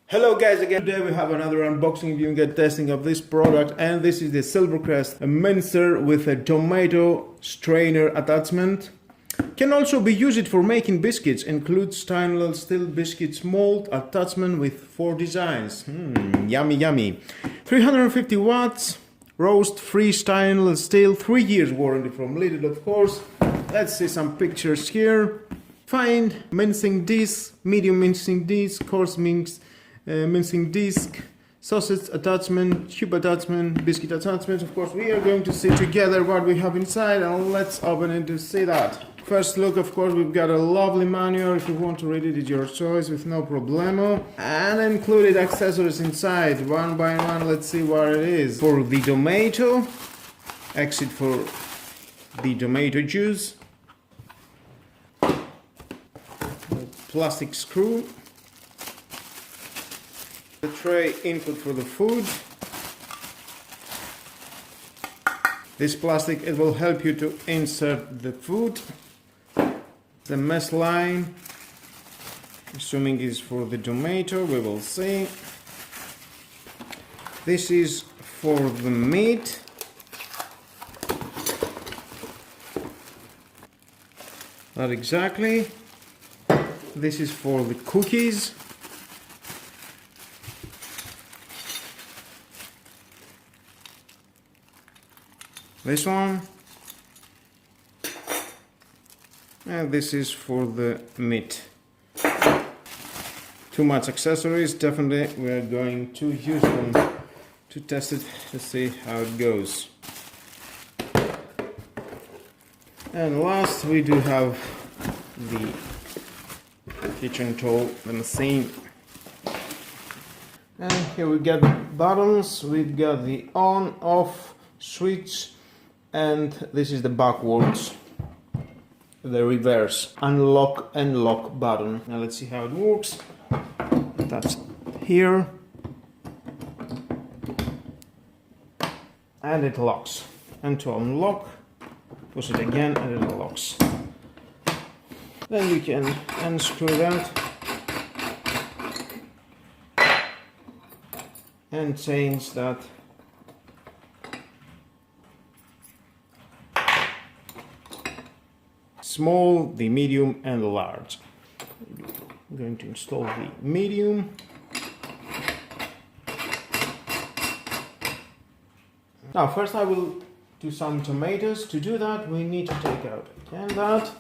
Hello guys again. Today we have another unboxing viewing and testing of this product, and this is the Silvercrest mincer with a tomato strainer attachment. Can also be used for making biscuits. Includes stainless steel biscuits mold attachment with 4 designs. Yummy yummy. 350 watts, roast free stainless steel, 3 years warranty from Lidl of course. Let's see some pictures here. Find mincing disc, medium mincing disc, coarse mincing disc, sausage attachment, tube attachment, biscuit attachment. Of course we are going to see together what we have inside, and let's open it to see that. First look, of course we've got a lovely manual. If you want to read it, it's your choice with no problemo. And included accessories inside, one by one. Let's see what it is. For the tomato, exit for the tomato juice, plastic screw, the tray input for the food. This plastic, it will help you to insert the food. The mesh line, assuming is for the tomato, we will see. This is for the meat. Not exactly. This is for the cookies. This one, and this is for the meat. Too much accessories, definitely we are going to use them to test it to see how it goes. And last we do have the kitchen tool, the machine. And here we got the buttons, we've got the on, off switch, and this is the backwards, the reverse, unlock and lock button. Now let's see how it works. That's here, and it locks. And to unlock, push it again and it locks. Then we can unscrew that and change that small, the medium and the large. I'm going to install the medium. Now first I will do some tomatoes. To do that we need to take out again that.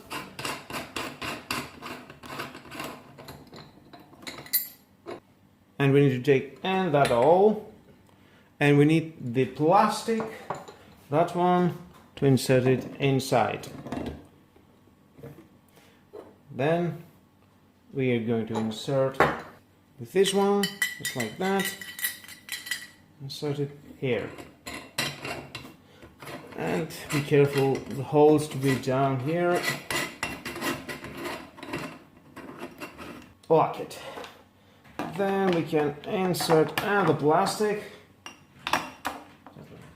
And we need to take and that all. And we need the plastic, that one, to insert it inside. Then we are going to insert with this one, just like that. Insert it here. And be careful, the holes to be down here. Lock it. Then we can insert the plastic, just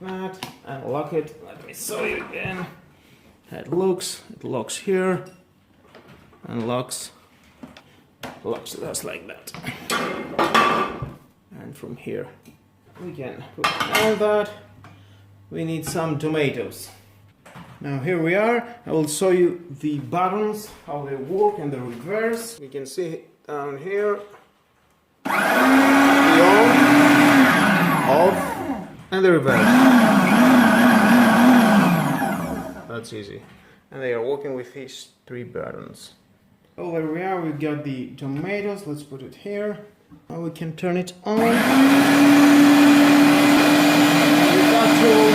like that, and lock it. Let me show you again. It locks here. And locks just like that. And from here we can put all that. We need some tomatoes. Now here we are. I will show you the buttons, how they work, and the reverse. You can see down here the on, off, and the reverse. That's easy. And they are working with these 3 buttons. Oh, there we are, we've got the tomatoes, let's put it here. Now we can turn it on. With that tool,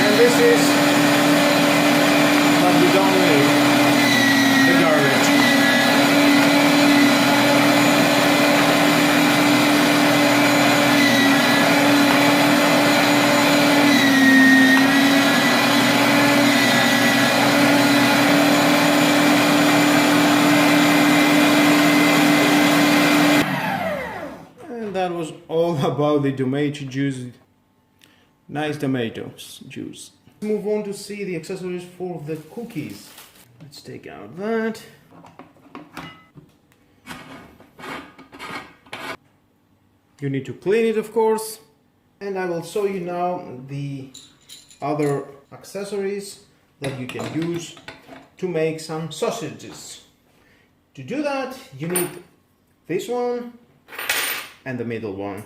and this is what we don't need. The garbage. about the tomato juice. Nice tomatoes juice. Move on to see the accessories for the cookies. Let's take out that. You need to clean it, of course. And I will show you now the other accessories that you can use to make some sausages. To do that, you need this one and the middle one.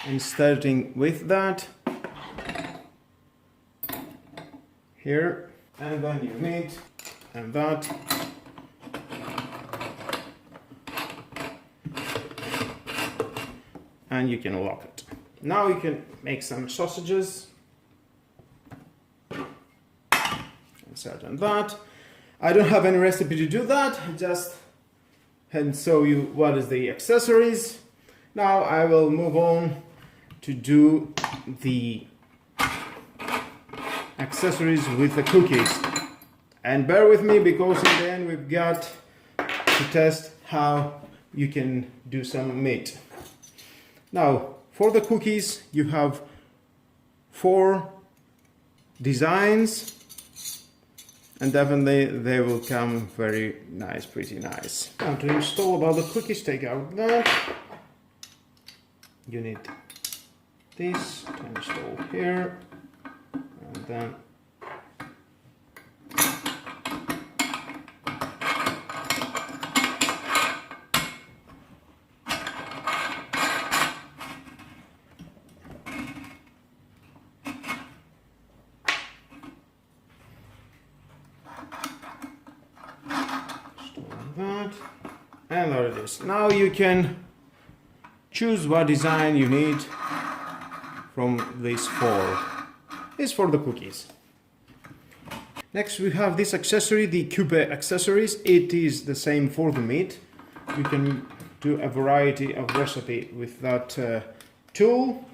And starting with that, here, and then you need, and that. And you can lock it. Now you can make some sausages. Insert on that. I don't have any recipe to do that, just and show you what is the accessories. Now I will move on to do the accessories with the cookies. And bear with me, because in the end we've got to test how you can do some meat. Now, for the cookies, you have 4 designs, and definitely they will come very nice, pretty nice. Now, to install about the cookies, take out that. You need this to install here, and then that, and there it is. Now you can choose what design you need from these 4. It's for the cookies. Next we have this accessory, the cube accessories. It is the same for the meat. You can do a variety of recipe with that tool.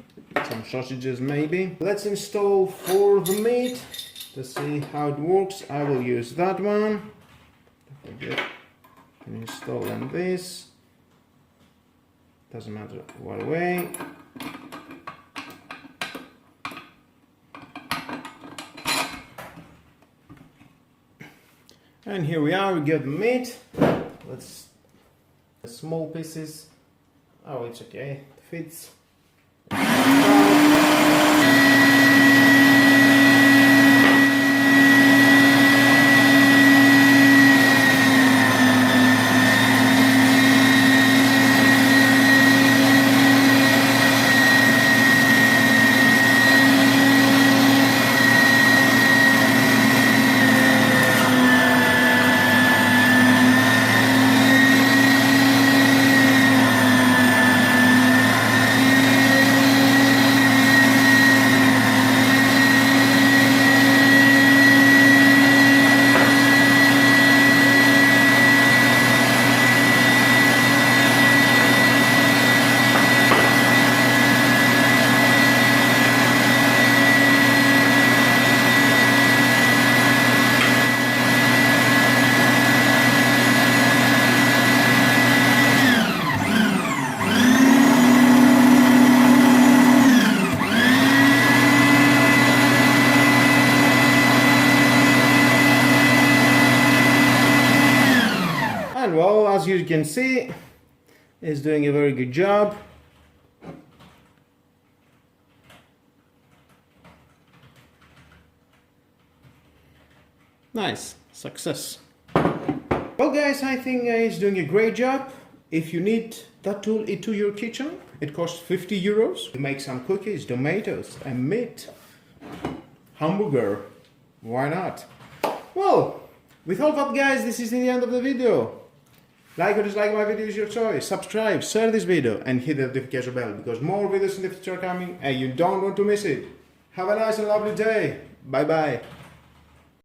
Some sausages maybe. Let's install for the meat to see how it works. I will use that one. Can install on this. Doesn't matter what way. And here we are, we get the meat. Let's small pieces. Oh, it's okay. It fits. Well, as you can see, it's doing a very good job. Nice, success. Well guys, I think it's doing a great job. If you need that tool into your kitchen, it costs 50 euros. To make some cookies, tomatoes, and meat, hamburger, why not? Well, with all that guys, this is the end of the video. Like or dislike my video is your choice. Subscribe, share this video, and hit the notification bell, because more videos in the future are coming and you don't want to miss it. Have a nice and lovely day. Bye bye.